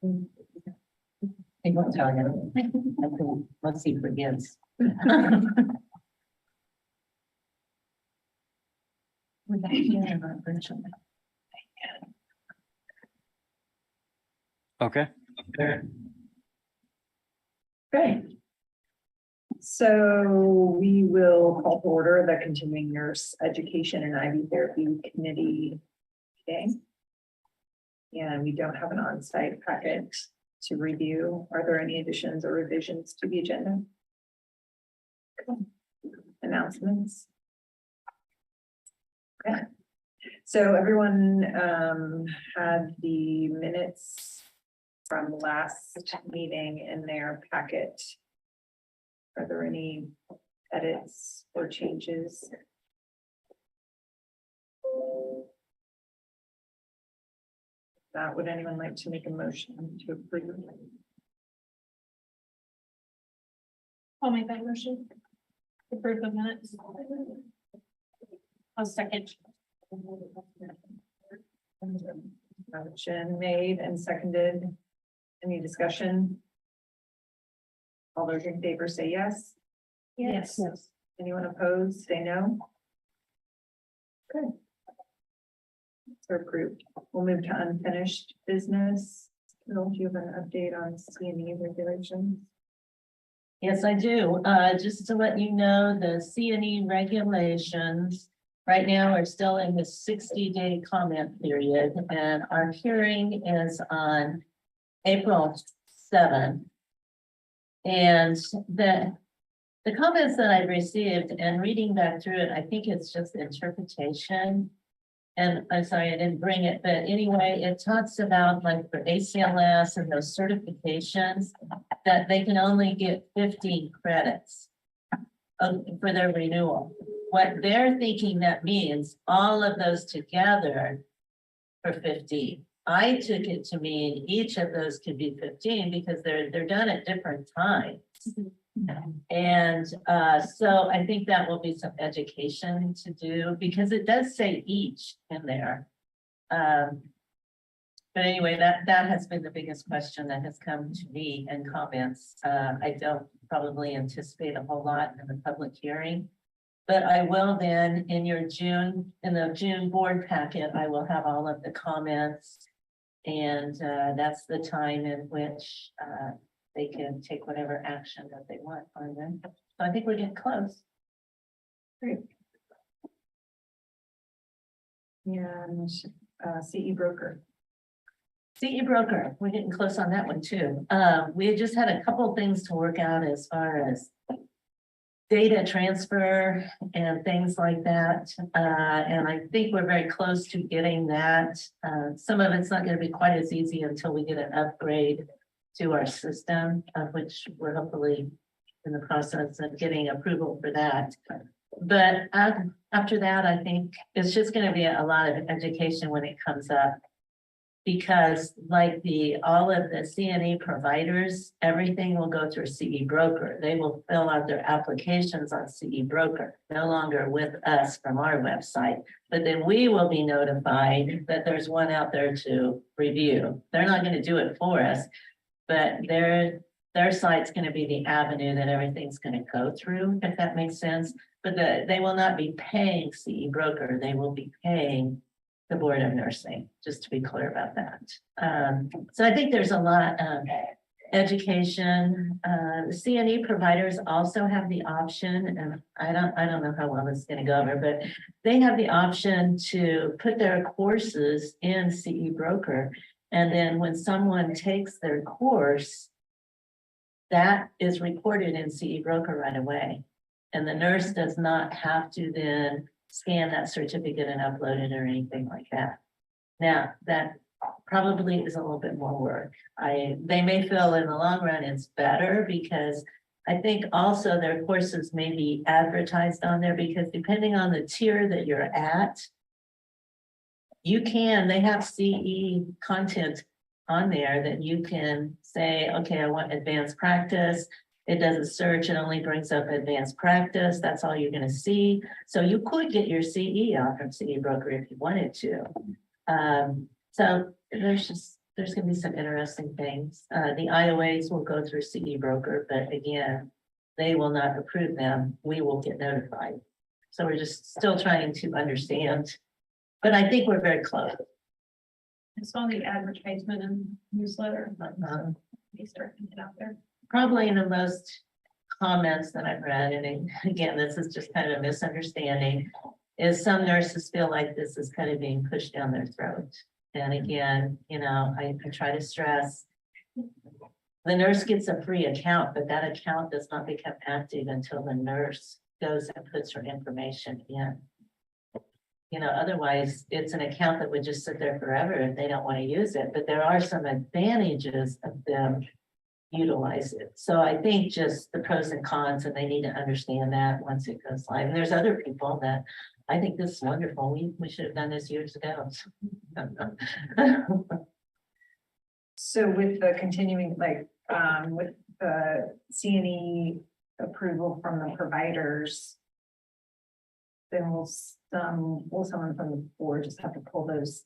I won't tell you. I think once he forgets. We're back here in our virtual. Okay. Okay. So we will call to order the continuing nurse education and IV therapy committee today. And we don't have an on-site packet to review. Are there any additions or revisions to the agenda? Announcements? Okay. So everyone had the minutes from last meeting in their packet. Are there any edits or changes? Would anyone like to make a motion to approve? I'll make that motion. Approve the minutes. I'll second. Motion made and seconded. Any discussion? All those in favor say yes. Yes. Anyone opposed, say no. Good. So approved. We'll move to unfinished business. Carol, do you have an update on CNE regulations? Yes, I do. Just to let you know, the CNE regulations right now are still in the 60-day comment period, and our hearing is on April 7th. And the comments that I've received and reading back through it, I think it's just interpretation. And I'm sorry, I didn't bring it, but anyway, it talks about like for ACLS and those certifications that they can only get 15 credits for their renewal. What they're thinking that means all of those together for 15. I took it to mean each of those could be 15 because they're done at different times. And so I think that will be some education to do because it does say each in there. But anyway, that has been the biggest question that has come to me in comments. I don't probably anticipate a whole lot in the public hearing, but I will then in the June board packet, I will have all of the comments. And that's the time in which they can take whatever action that they want on them. So I think we're getting close. Great. And CE broker. CE broker, we're getting close on that one too. We had just had a couple of things to work out as far as data transfer and things like that. And I think we're very close to getting that. Some of it's not going to be quite as easy until we get an upgrade to our system, of which we're hopefully in the process of getting approval for that. But after that, I think it's just going to be a lot of education when it comes up. Because like all of the CNE providers, everything will go through CE broker. They will fill out their applications on CE broker, no longer with us from our website. But then we will be notified that there's one out there to review. They're not going to do it for us, but their site's going to be the avenue that everything's going to go through, if that makes sense. But they will not be paying CE broker. They will be paying the Board of Nursing, just to be clear about that. So I think there's a lot of education. The CNE providers also have the option, and I don't know how well this is going to go over, but they have the option to put their courses in CE broker. And then when someone takes their course, that is recorded in CE broker right away. And the nurse does not have to then scan that certificate and upload it or anything like that. Now, that probably is a little bit more work. They may feel in the long run it's better because I think also their courses may be advertised on there because depending on the tier that you're at, they have CE content on there that you can say, okay, I want advanced practice. It does a search, it only brings up advanced practice. That's all you're going to see. So you could get your CE out from CE broker if you wanted to. So there's just there's gonna be some interesting things. The IOAs will go through CE broker, but again, they will not approve them. We will get notified. So we're just still trying to understand. But I think we're very close. I saw the advertisement and newsletter, but they start to get out there. Probably the most comments that I've read, and again, this is just kind of a misunderstanding, is some nurses feel like this is kind of being pushed down their throat. And again, you know, I try to stress, the nurse gets a free account, but that account does not become active until the nurse goes and puts her information in. You know, otherwise, it's an account that would just sit there forever if they don't want to use it, but there are some advantages of them utilize it. So I think just the pros and cons, and they need to understand that once it goes live. And there's other people that, I think this is wonderful. We should have done this years ago. So with the continuing, like, with the CNE approval from the providers, then will someone from the board just have to pull those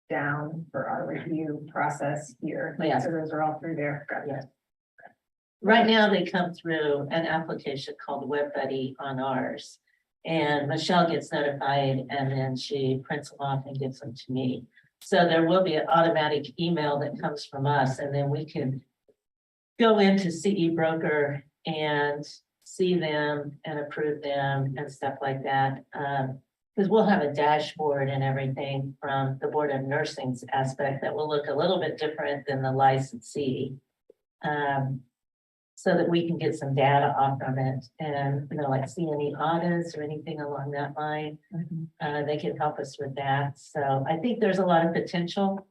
down for our review process here? Like, Yeah. so those are all through there. Got it. Yeah. Right now, they come through an application called Web Buddy on ours. And Michelle gets notified and then she prints them off and gives them to me. So there will be an automatic email that comes from us, and then we can go into CE broker and see them and approve them and stuff like that. Because we'll have a dashboard and everything from the Board of Nursing's aspect that will look a little bit different than the licensee. So that we can get some data off of it, and, you know, like CNE audits or anything along that line. They can help us with that. So I think there's a lot of potential,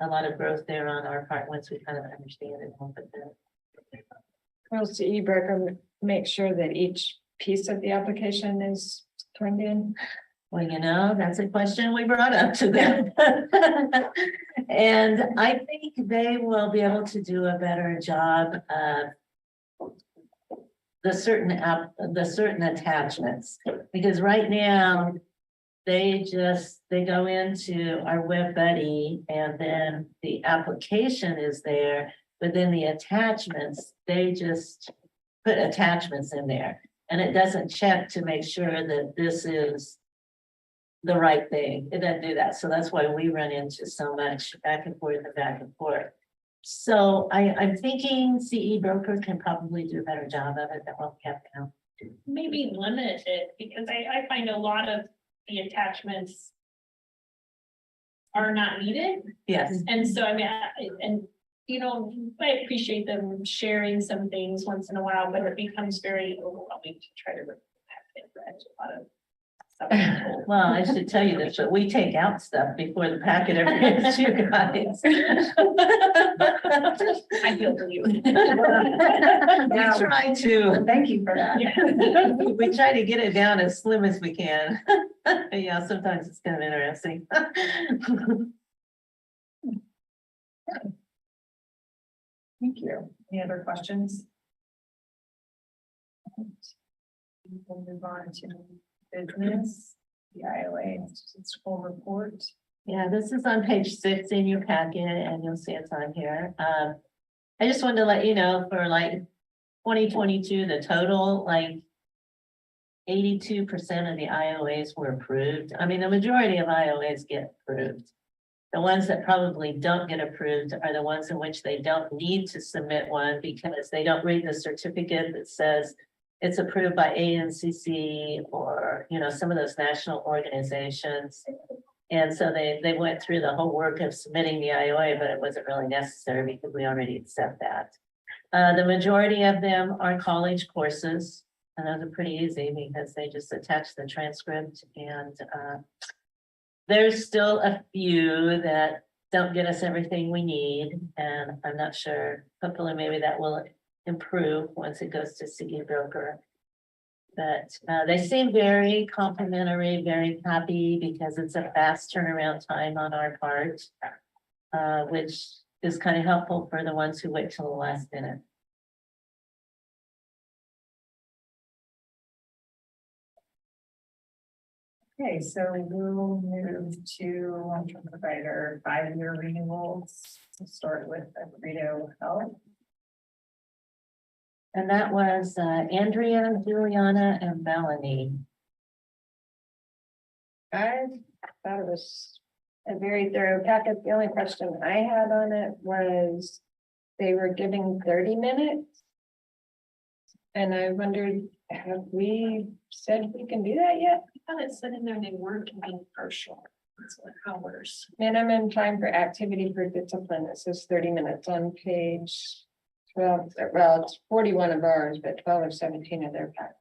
a lot of growth there on our part once we kind of understand it a little bit better. Will CE broker make sure that each piece of the application is turned in? Well, you know, that's a question we brought up to them. And I think they will be able to do a better job of the certain attachments, because right now they go into our Web Buddy and then the application is there, but then the attachments, they just put attachments in there, and it doesn't check to make sure that this is the right thing. It doesn't do that. So that's why we run into so much back and forth and back and forth. So I'm thinking CE broker can probably do a better job of it than what we have now. Maybe limit it, because I find a lot of the attachments are not needed. Yes, And so, I mean, I appreciate them sharing some things once in a while, but it becomes very overwhelming to try to pack a lot of stuff. well, I should tell you this, but we take out stuff before the packet ever gets to you guys. I feel for you. We try to. Thank you for that. We try to get it down as slim as we can. Yeah, sometimes it's kind of interesting. Thank you. Any other questions? We'll move on to business, the IOA statistical report. Yeah, this is on page 6 in your packet, and you'll see it's on here. I just wanted to let you know for like 2022, the total, like 82% of the IOAs were approved. I mean, the majority of IOAs get approved. The ones that probably don't get approved are the ones in which they don't need to submit one because they don't read the certificate that says it's approved by ANCC or, you know, some of those national organizations. And so they went through the whole work of submitting the IOA, but it wasn't really necessary because we already accept that. The majority of them are college courses, and those are pretty easy because they just attach the transcript, and there's still a few that don't get us everything we need, and I'm not sure. Hopefully maybe that will improve once it goes to CE broker. But they seem very complimentary, very happy because it's a fast turnaround time on our part, which is kind of helpful for the ones who wait till the last minute. Okay, so we'll move to long-term provider 5-year renewals. We'll start with Credo Health. And that was Andrea, Juliana, and Melanie. I thought it was a very thorough packet. The only question I had on it was they were giving 30 minutes. And I wondered, have we said we can do that yet? I thought it said in there they weren't being partial. It's like hours. Minimum time for activity per discipline. It says 30 minutes on page 12. Well, it's 41 of ours, but 12 or 17 of their packet.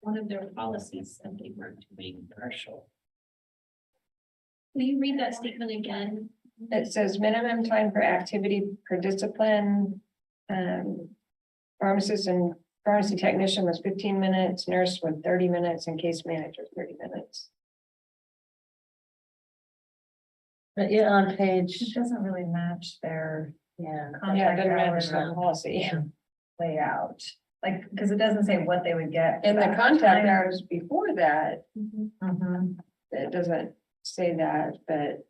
One of their policies said they weren't being partial. Will you read that statement again? It says minimum time for activity per discipline. Pharmacist and pharmacy technician was 15 minutes, nurse was 30 minutes, and case manager 30 minutes. But yeah, on page, It doesn't really match their yeah. Yeah, it contact doesn't match hours the policy. layout. Like, because it doesn't say what they would get. And the for that contact time. hours before that, Mhm. it doesn't say that, but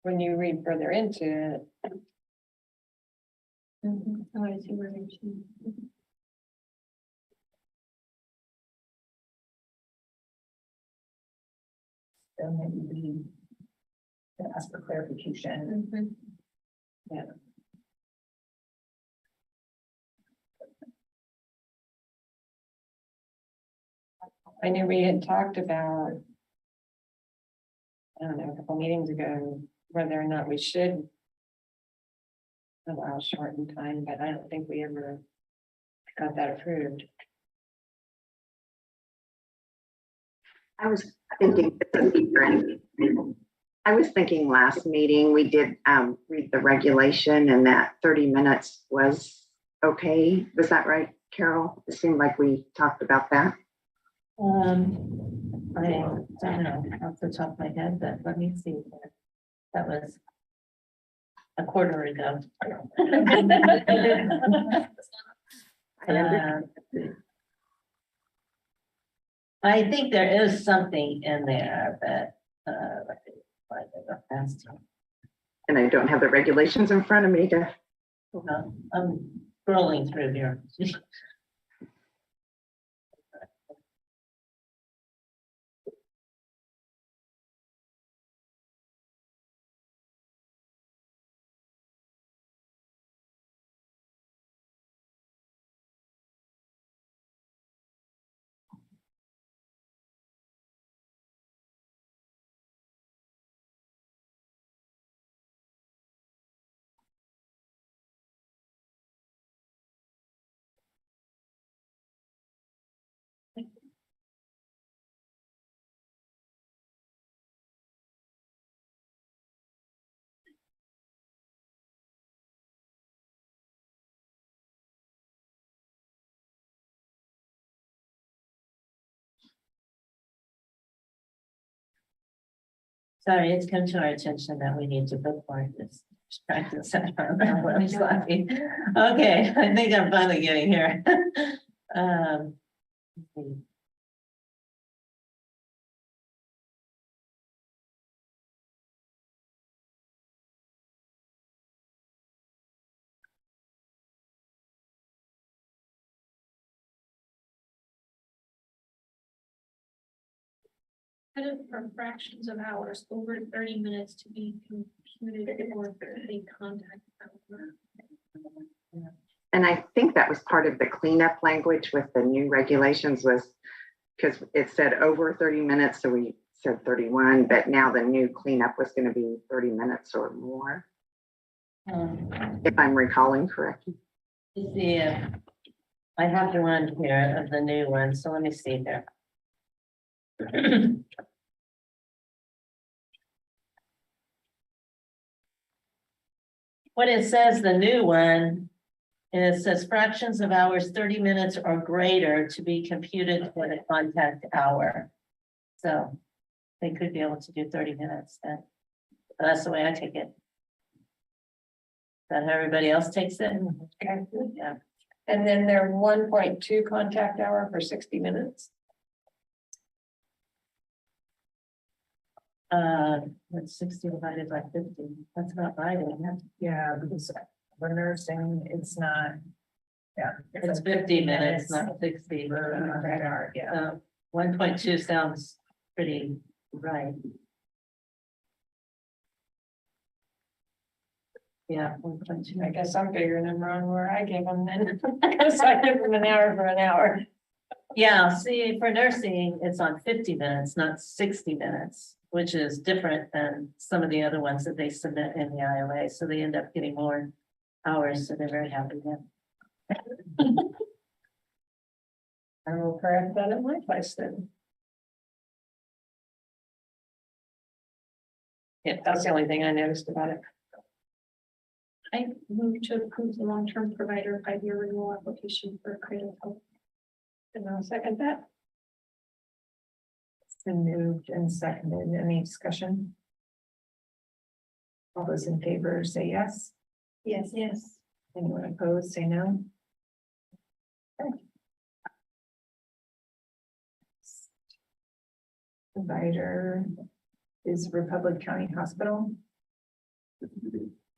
when you read further into it, Oh, I see where they're choosing. So maybe we can ask for clarification. I knew we had talked about, I don't know, a couple meetings ago, whether or not we should allow shortened time, but I don't think we ever got that approved. I was thinking, I was thinking last meeting, we did read the regulation and that 30 minutes was okay. Was that right, Carol? It seemed like we talked about that. I don't know off the top of my head, but let me see. That was a quarter ago. I think there is something in there that, let me find it real fast. And I don't have the regulations in front of me to, I'm scrolling through here. Sorry, it's come to our attention that we need to bookmark this practice. I'm sorry. Okay, I think I'm finally getting here. Let's see. Credit for fractions of hours over 30 minutes to be computed for the contact hour. and I think that was part of the cleanup language with the new regulations was because it said over 30 minutes. So we said 31, but now the new cleanup was going to be 30 minutes or more, if I'm recalling correctly. Let's see, I have the one here of the new one, so let me see here. What it says, the new one, it says fractions of hours, 30 minutes or greater to be computed for the contact hour. So they could be able to do 30 minutes then. That's the way I take it. Is that how everybody else takes it? Okay. Yeah. And then their 1.2 contact hour for 60 minutes. That's 60 divided by 50. That's about right, isn't it? Yeah, because for nursing, it's not. Yeah. It's 50 minutes, not 60. Yeah. 1.2 sounds pretty right. Yeah, 1.2. I guess I'm figuring them wrong where I gave them then. Because I give them an hour for an hour. Yeah, see, for nursing, it's on 50 minutes, not 60 minutes, which is different than some of the other ones that they submit in the IOA. So they end up getting more hours, so they're very happy with it. I will correct that at my place then. Yeah, that's the only thing I noticed about it. I move to approve the long-term provider 5-year renewal application for Cradle Health. And I'll second that. It's been moved and seconded. Any discussion? All those in favor say yes. Yes. Yes. Anyone opposed, say no. Okay. Provider is Republic County Hospital.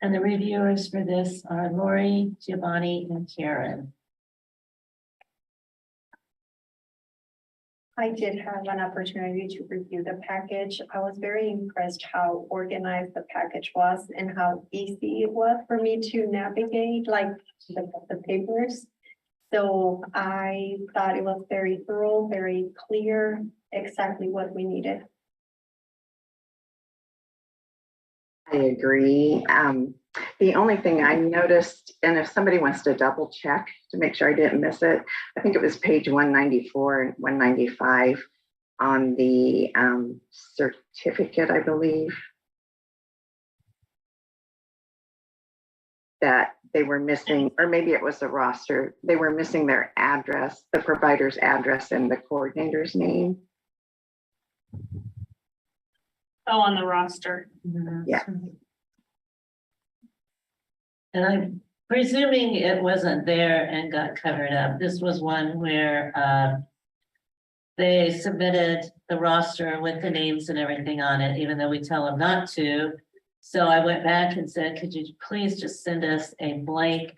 And the reviewers for this are Lori, Giovanni, and Karen. I did have an opportunity to review the package. I was very impressed how organized the package was and how easy it was for me to navigate, like the papers. So I thought it was very thorough, very clear, exactly what we needed. I agree. The only thing I noticed, and if somebody wants to double check to make sure I didn't miss it, I think it was page 194 and 195 on the certificate, I believe, that they were missing, or maybe it was the roster, they were missing their address, the provider's address and the coordinator's name. Oh, on the roster. Yeah. And I'm presuming it wasn't there and got covered up. This was one where they submitted the roster with the names and everything on it, even though we tell them not to. So I went back and said, could you please just send us a blank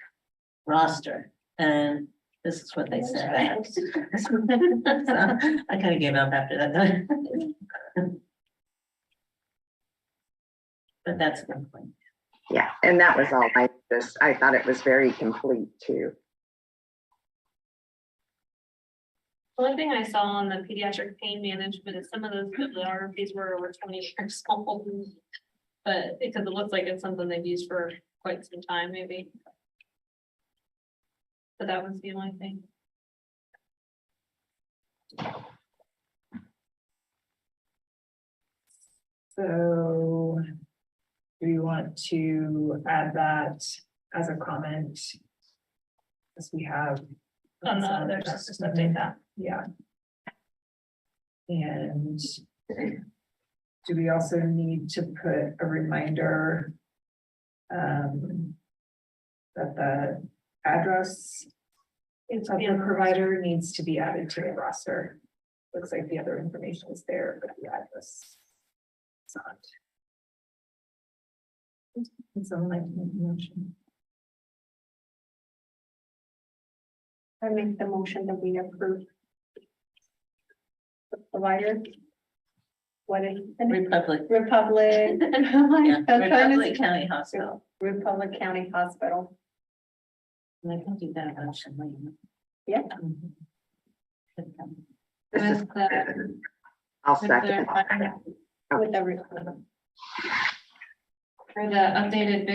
roster? And this is what they sent back. So I kind of gave up after that. But that's a good point. Yeah, and that was all I thought it was very complete too. One thing I saw on the pediatric pain management is some of those bibliographies were over 20 years old. But because it looks like it's something they've used for quite some time, maybe. But that was the only thing. So do you want to add that as a comment? As we have. On the others, just update that. Yeah. And do we also need to put a reminder that the address of the provider needs to be added to the roster? Looks like the other information is there, but the address is not. It's on my motion. I make the motion that we approve. The provider. What is the name? Republic, Republic. yeah, I'm trying to Republic say- County Hospital. Republic County Hospital. And I can do that motion later. Yeah. Mhm. This is, With the- I'll with second. With the, For the updated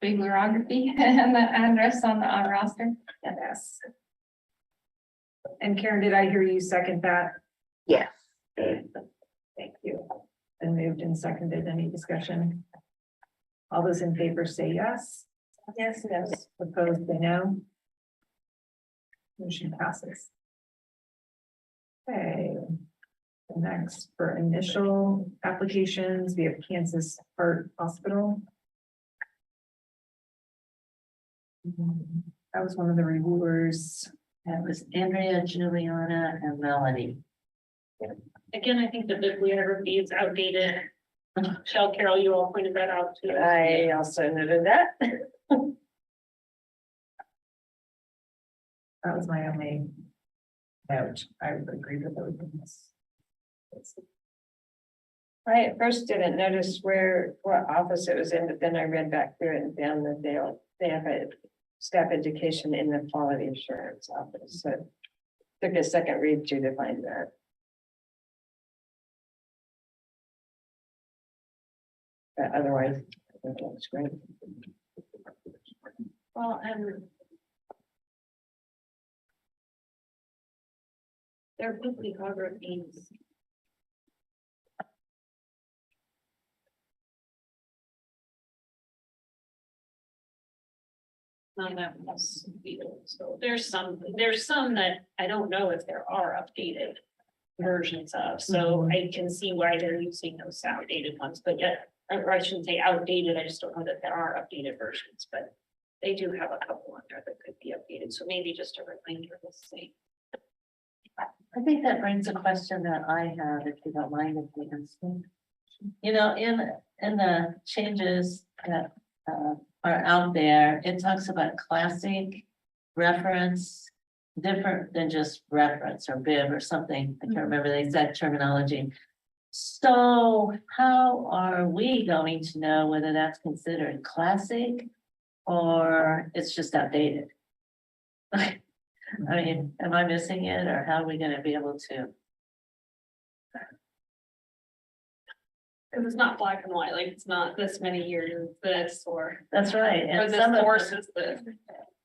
bibliography and the address on the roster. Yes. And Karen, did I hear you second that? Yes. Thank you. And moved and seconded. Any discussion? All those in favor say yes. Yes, yes. Opposed, say no. Motion passes. Okay. Next, for initial applications, we have Kansas Heart Hospital. That was one of the reviewers. That was Andrea, Juliana, and Melanie. Again, I think the bibliography is outdated. Michelle, Carol, you all pointed that out too. I also noted that. That was my only note. I would agree with those. I at first didn't notice what office it was in, but then I read back through it and found that they have a staff education in the quality assurance office, so. Took a second read through to find that. But otherwise, I think it looks great. Well, and their bibliographies. None that was, so there's some that I don't know if there are updated versions of, so I can see why they're using those outdated ones, but yet, or I shouldn't say outdated, I just don't know that there are updated versions, but they do have a couple on there that could be updated, so maybe just a reminder to see. I think that brings a question that I have, if you don't mind if we ask me. You know, in the changes that are out there, it talks about classic, reference, different than just reference or bib or something. I can't remember the exact terminology. So how are we going to know whether that's considered classic or it's just outdated? I mean, am I missing it, or how are we gonna be able to? Cause it's not black and white, like it's not this many years, this, or That's right. or And this some of course them- is this.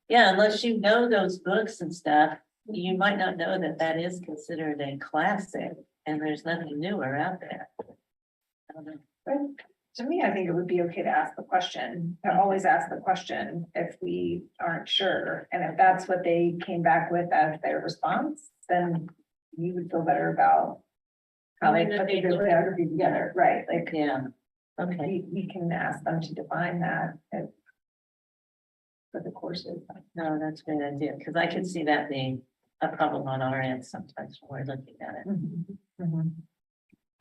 yeah, unless you know those books and stuff, you might not know that that is considered a classic and there's nothing newer out there. I don't know. To me, I think it would be okay to ask the question, to always ask the question if we aren't sure. And if that's what they came back with as their response, then you would feel better about how they put the bibliography together, right? Like, Yeah, okay, we can ask them to define that for the courses. no, that's a great idea, because I can see that being a problem on our end sometimes when we're looking at it.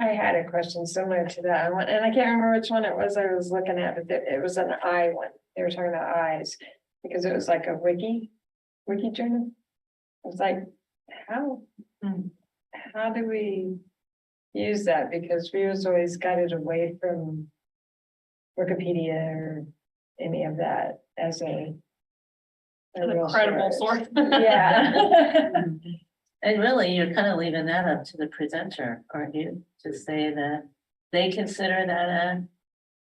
I had a question similar to that one, and I can't remember which one it was I was looking at, but it was an eye one. They were talking about eyes, because it was like a wiki journal. I was like, how do we use that? Because we was always guided away from Wikipedia or any of that as a real Credible source. Yeah. And really, you're kind of leaving that up to the presenter, aren't you? To say that they consider that a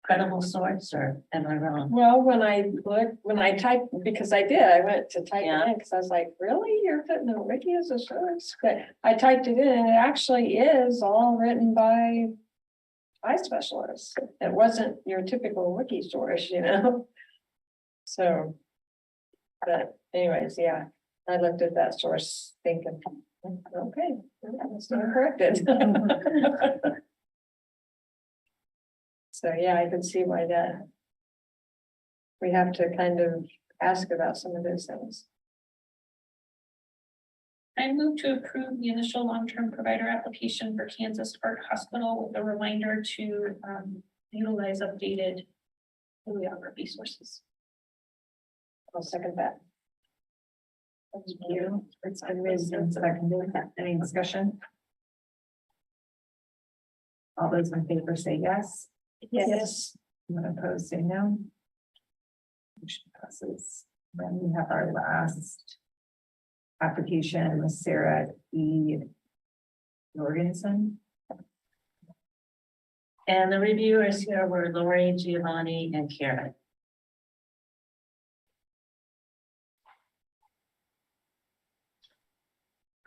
credible source, or am I wrong? Well, when I typed, because I went to type it in, because I was like, really? You're putting a wiki as a source? But I typed it in and it actually is all written by eye specialists. It wasn't your typical wiki source, you know? So, but anyways, yeah, I looked at that source thinking, okay, that's not corrected. So, yeah, I could see why that. We have to kind of ask about some of those things. I move to approve the initial long-term provider application for Kansas Heart Hospital with a reminder to utilize updated bibliography sources. I'll second that. Thank you. It's been raised and seconded. Any discussion? All those in favor say yes. Yes. Anyone opposed, say no. Motion passes. Then we have our last application with Sarah E. Jorgensen. And the reviewers here were Lori, Giovanni, and Karen.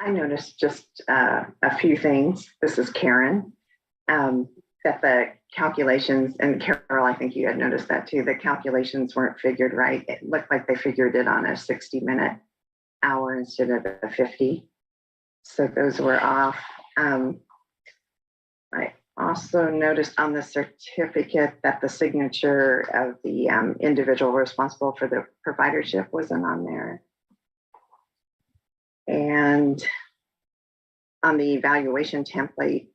I noticed just a few things. This is Karen. That the calculations, and Carol, I think you had noticed that too, the calculations weren't figured right. It looked like they figured it on a 60-minute hour instead of a 50. So those were off. I also noticed on the certificate that the signature of the individual responsible for the providership wasn't on there. And on the evaluation template,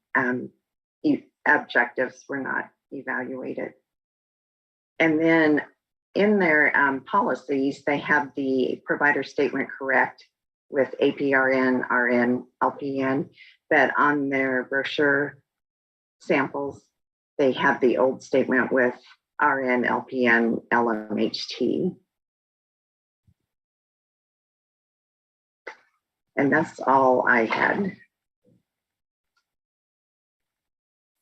objectives were not evaluated. And then in their policies, they have the provider statement correct with APRN, RN, LPN, but on their brochure samples, they have the old statement with RN, LPN, LMHT. And that's all I had.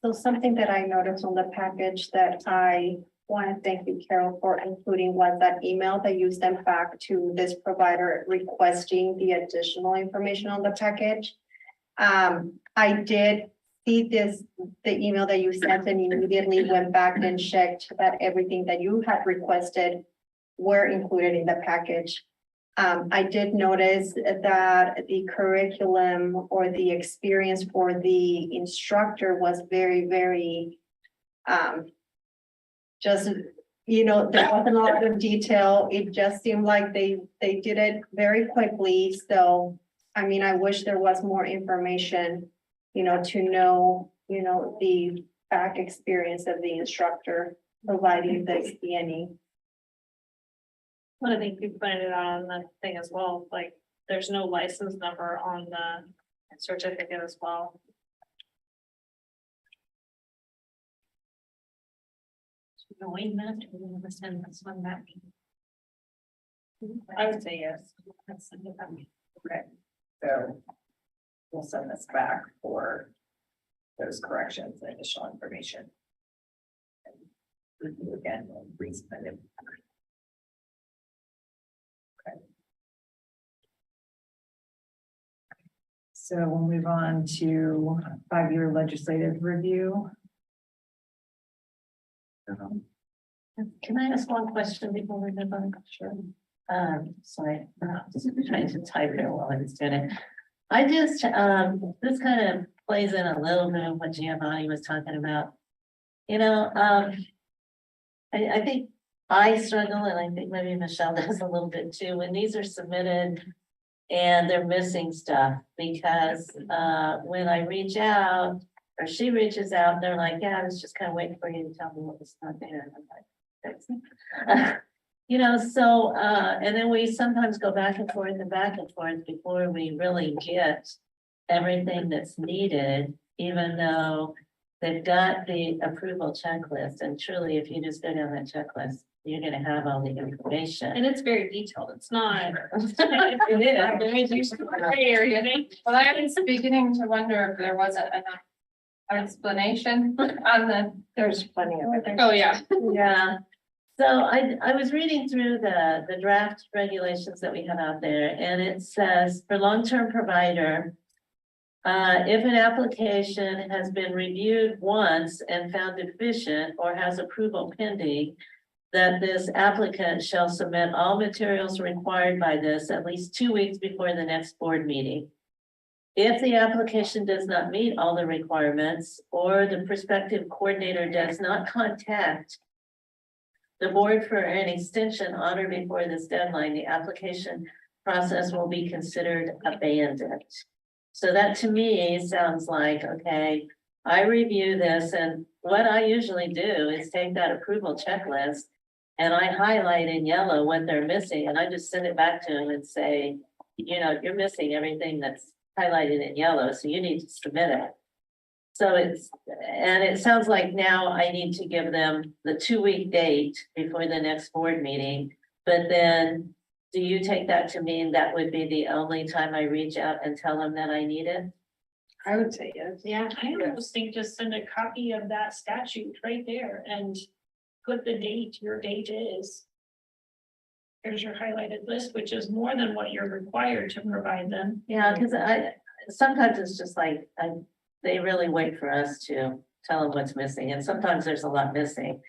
So something that I noticed on the package that I want to thank you, Carol, for including was that email that you sent back to this provider requesting the additional information on the package. I did see the email that you sent and immediately went back and checked that everything that you had requested were included in the package. I did notice that the curriculum or the experience for the instructor was very, very, just, there wasn't a lot of detail. It just seemed like they did it very quickly. So, I mean, I wish there was more information, to know, the back experience of the instructor providing the CNE. I think you pointed out on the thing as well, like, there's no license number on the certificate as well. Wait a minute, we're gonna send this one back. I would say yes. Okay, so we'll send this back for those corrections and additional information. And review again and resubmit it. Okay. So we'll move on to 5-year legislative review. Can I ask one question before we move on? Sure. Sorry, just trying to type here while I was doing it. I just, this kind of plays in a little bit of what Giovanni was talking about. I think I struggle, and I think maybe Michelle does a little bit too, when these are submitted and they're missing stuff, because when I reach out, or she reaches out, they're like, yeah, I was just kind of waiting for you to tell me what was not there. And I'm like, so, and then we sometimes go back and forth before we really get everything that's needed, even though they've got the approval checklist. And truly, if you just go down that checklist, you're gonna have all the information. And it's very detailed. It's not. It is. Gray area. Well, I was beginning to wonder if there wasn't enough explanation on there's plenty of it. Oh, yeah. Yeah, so I was reading through the draft regulations that we have out there, and it says for long-term provider, if an application has been reviewed once and found deficient or has approval pending, that this applicant shall submit all materials required by this at least 2 weeks before the next board meeting. If the application does not meet all the requirements, or the prospective coordinator does not contact the board for an extension on or before this deadline, the application process will be considered abandoned. So that to me sounds like, okay, I review this, and what I usually do is take that approval checklist and I highlight in yellow what they're missing, and I just send it back to them and say, you're missing everything that's highlighted in yellow, so you need to submit it. So it sounds like now I need to give them the 2-week date before the next board meeting, but then do you take that to mean that would be the only time I reach out and tell them that I need it? I would say yes. Yeah, I almost think just send a copy of that statute right there and put the date your date is. Here's your highlighted list, which is more than what you're required to provide them. Yeah, because sometimes it's just like, they really wait for us to tell them what's missing, and sometimes there's a lot missing.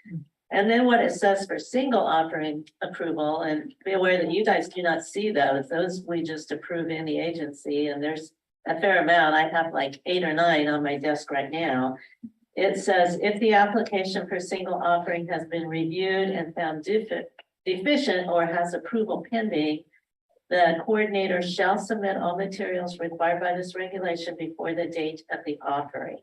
And then what it says for single offering approval, and be aware that you guys do not see those we just approve in the agency, and there's a fair amount. I have like 8 or 9 on my desk right now. It says, if the application for single offering has been reviewed and found deficient or has approval pending, the coordinator shall submit all materials required by this regulation before the date of the offering.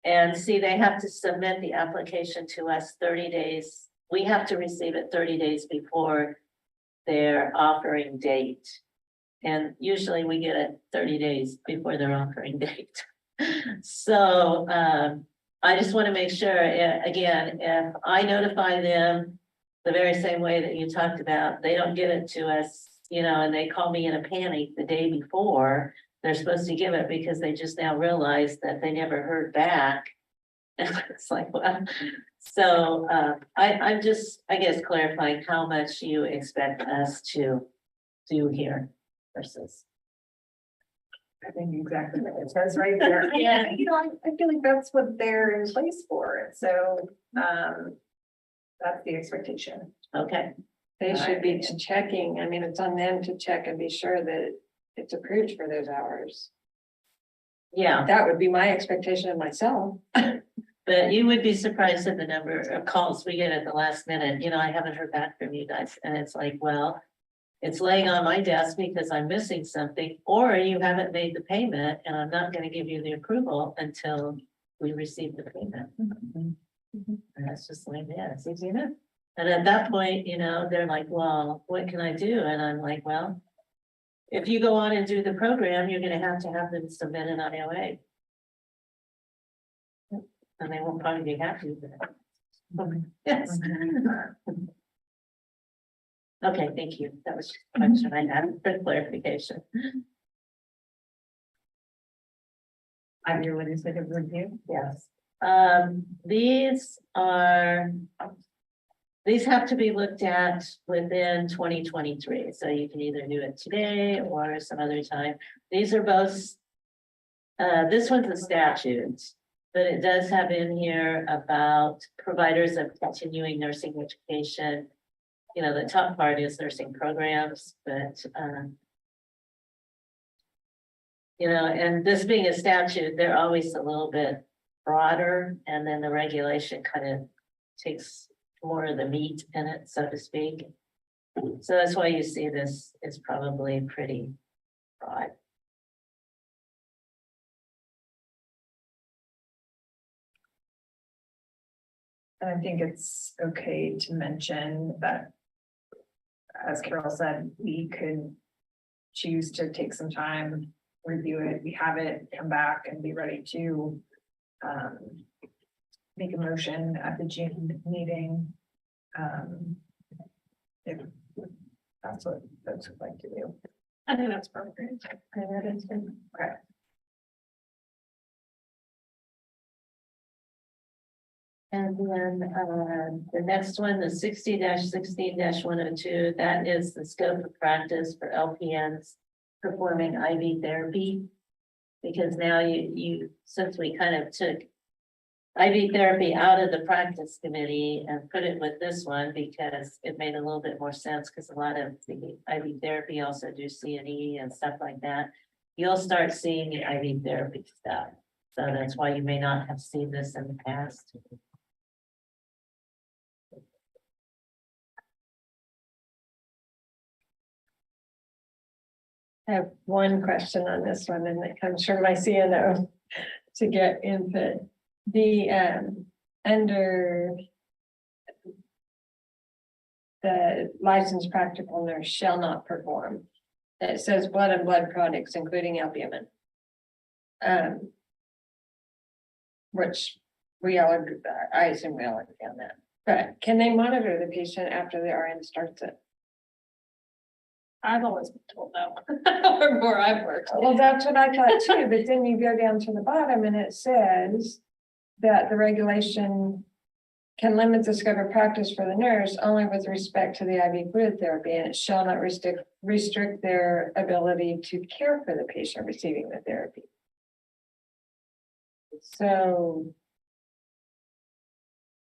And see, they have to submit the application to us 30 days. We have to receive it 30 days before their offering date. And usually we get it 30 days before their offering date. So I just want to make sure, again, if I notify them the very same way that you talked about, they don't give it to us, you know, and they call me in a panic the day before they're supposed to give it because they just now realized that they never heard back. And it's like, well, so I'm just, I guess, clarifying how much you expect us to do here versus. I think exactly what it says right there. Yeah. You know, I feel like that's what they're in place for. So, that's the expectation. Okay, They should be checking, I mean, it's on them to check and be sure that it's approved for those hours. yeah, That would be my expectation of myself. but you would be surprised at the number of calls we get at the last minute. You know, I haven't heard back from you guys, and it's like, well, it's laying on my desk because I'm missing something, or you haven't made the payment, and I'm not gonna give you the approval until we receive the payment. And that's just like, yeah, it's easy enough. And at that point, you know, they're like, well, what can I do? And I'm like, well, if you go on and do the program, you're gonna have to have them submit an IOA. And they won't probably be happy with it. Yes. Okay, thank you. That was just a question I had for clarification. I'm your legislative review. Yes. These have to be looked at within 2023, so you can either do it today or some other time. These are both. This one's a statute, but it does have in here about providers of continuing nursing education. You know, the top part is nursing programs, but you know, and this being a statute, they're always a little bit broader, and then the regulation kind of takes more of the meat in it, so to speak. So that's why you see this is probably pretty broad. And I think it's okay to mention that, as Carol said, we could choose to take some time, review it, we have it, come back and be ready to make a motion at the June meeting. If that's what folks would like to do. I think that's perfect. Okay. And then the next one, the 60-16-102, that is the scope of practice for LPNs performing IV therapy. Because now since we kind of took IV therapy out of the practice committee and put it with this one, because it made a little bit more sense, because a lot of the IV therapy also do CNE and stuff like that. You'll start seeing the IV therapy stuff. So that's why you may not have seen this in the past. I have one question on this one, and it comes from my CNO to get input. The, under the licensed practical nurse shall not perform. It says blood and blood products, including albumin. Which we all agree, I assume we all agree on that. But can they monitor the patient after the RN starts it? I've always been told no, or more I've worked. Well, that's what I thought too, but then you go down to the bottom and it says that the regulation can limit the scope of practice for the nurse only with respect to the IV fluid therapy, and it shall not restrict their ability to care for the patient receiving the therapy. So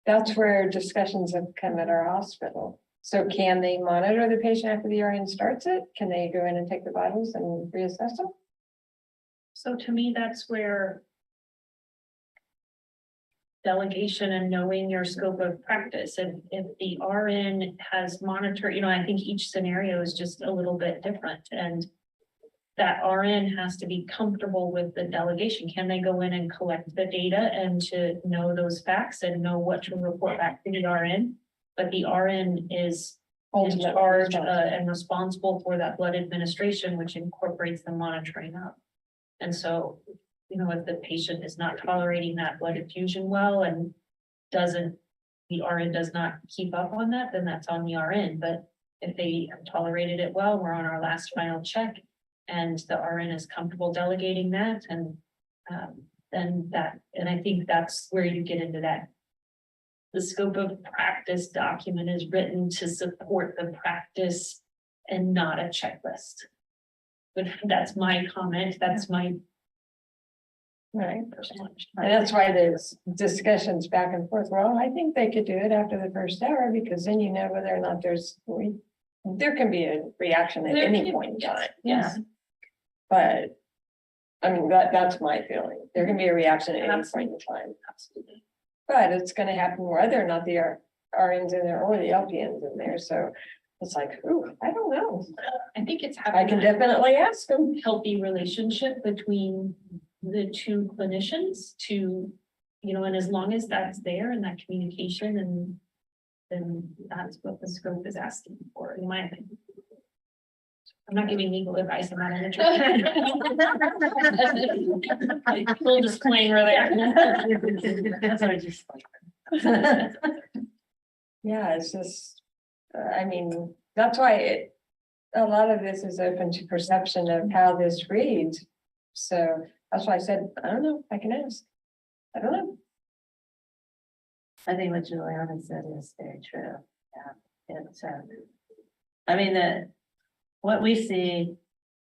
that's where discussions have come at our hospital. So can they monitor the patient after the RN starts it? Can they go in and take the vitals and reassess them? So to me, that's where delegation and knowing your scope of practice, and if the RN has monitored, I think each scenario is just a little bit different, and that RN has to be comfortable with the delegation. Can they go in and collect the data and to know those facts and know what to report back to the RN? But the RN is in Ultimately charge responsible. and responsible for that blood administration, which incorporates the monitoring up. And so, you know, if the patient is not tolerating that blood infusion well and the RN does not keep up on that, then that's on the RN. But if they have tolerated it well, we're on our last final check and the RN is comfortable delegating that and then that, and I think that's where you get into that. The scope of practice document is written to support the practice and not a checklist. But that's my comment, that's my Right. personal. And that's why there's discussions back and forth. Well, I think they could do it after the first hour because then you know whether or not there can be a reaction at any point in time. Yes, But I mean, that's my feeling. There can be a reaction at any point in time. absolutely. But it's gonna happen whether or not the RNs in there or the LPNs in there. So it's like, ooh, I don't know. I think it's I can having a definitely ask them. healthy relationship between the two clinicians to, you know, and as long as that's there and that communication and then that's what the scope is asking for, in my opinion. I'm not giving legal advice, I'm not an attorney. Full disclaimer there. That's our just. Yeah, it's just, I mean, that's why a lot of this is open to perception of how this reads. So that's why I said, I don't know, I can ask. I don't know. I think what Juliana said is very true. Yeah, it's, I mean, what we see,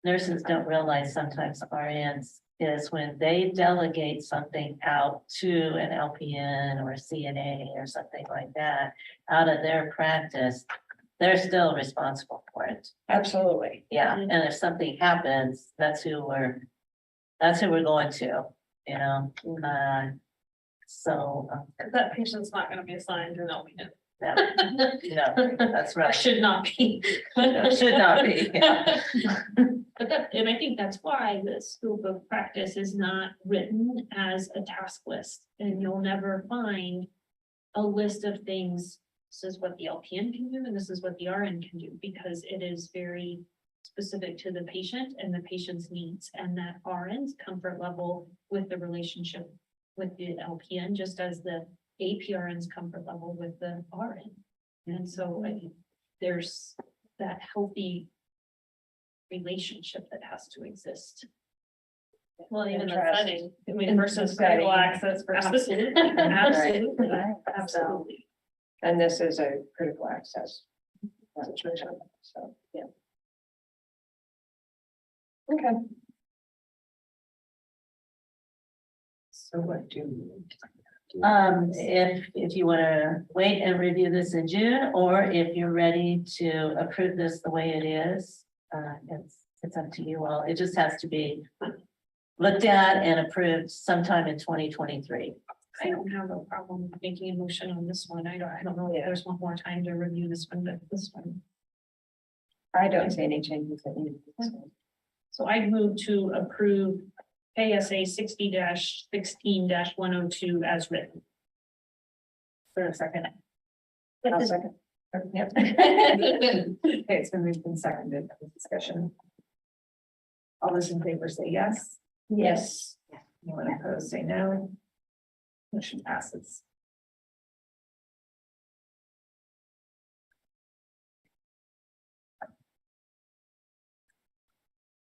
nurses don't realize sometimes RNs is when they delegate something out to an LPN or a CNA or something like that, out of their practice, they're still responsible for it. Absolutely. Yeah, and if something happens, that's who we're going to, you know, so. That patient's not gonna be assigned an LPN. No, that's Or right. should not be. Should not be, yeah. But that, and I think that's why the scope of practice is not written as a task list, and you'll never find a list of things. This is what the LPN can do, and this is what the RN can do, because it is very specific to the patient and the patient's needs, and that RN's comfort level with the relationship with the LPN, just as the APRN's comfort level with the RN. And so I think there's that healthy relationship that has to exist. Well, even the Trust. setting, I mean, In versus the setting. critical access. Absolutely, absolutely, absolutely. And this is a critical access situation, so, yeah. Okay. So what do? If you want to wait and review this in June, or if you're ready to approve this the way it is, it's up to you all. It just has to be looked at and approved sometime in 2023. I don't have a problem making a motion on this one. I don't know if there's one more time to review this one, but this one. I don't see any changes. that need to be made. So I move to approve KSA 60-16-102 as written. For a second. I'll second. Yep. Okay, it's been moved and seconded for discussion. All those in favor say yes. Yes. Anyone opposed, say no. Motion passes.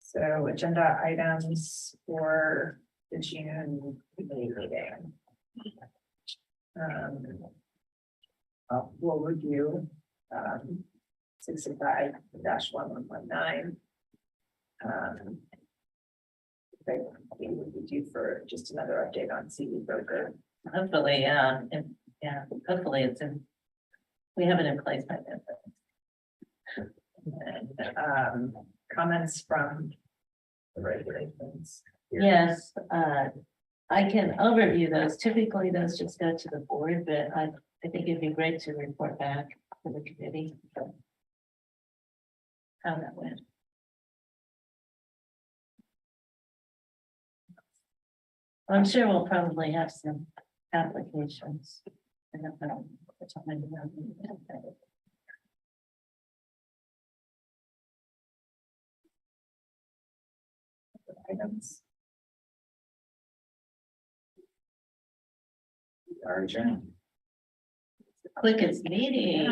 So agenda items for the June committee meeting. We'll review 65-1119. We would be due for just another update on CE broker. Hopefully, and yeah, hopefully it's in, we have it in place by then. And comments from the regulations. Yes, I can overview those. Typically, those just go to the board, but I think it'd be great to report back to the committee. How that went. I'm sure we'll probably have some applications. I don't know what time we have. Items. Our adjourned. Quickest meeting.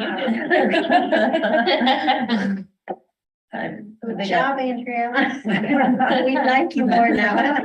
Good job, Andrea. We like you more now.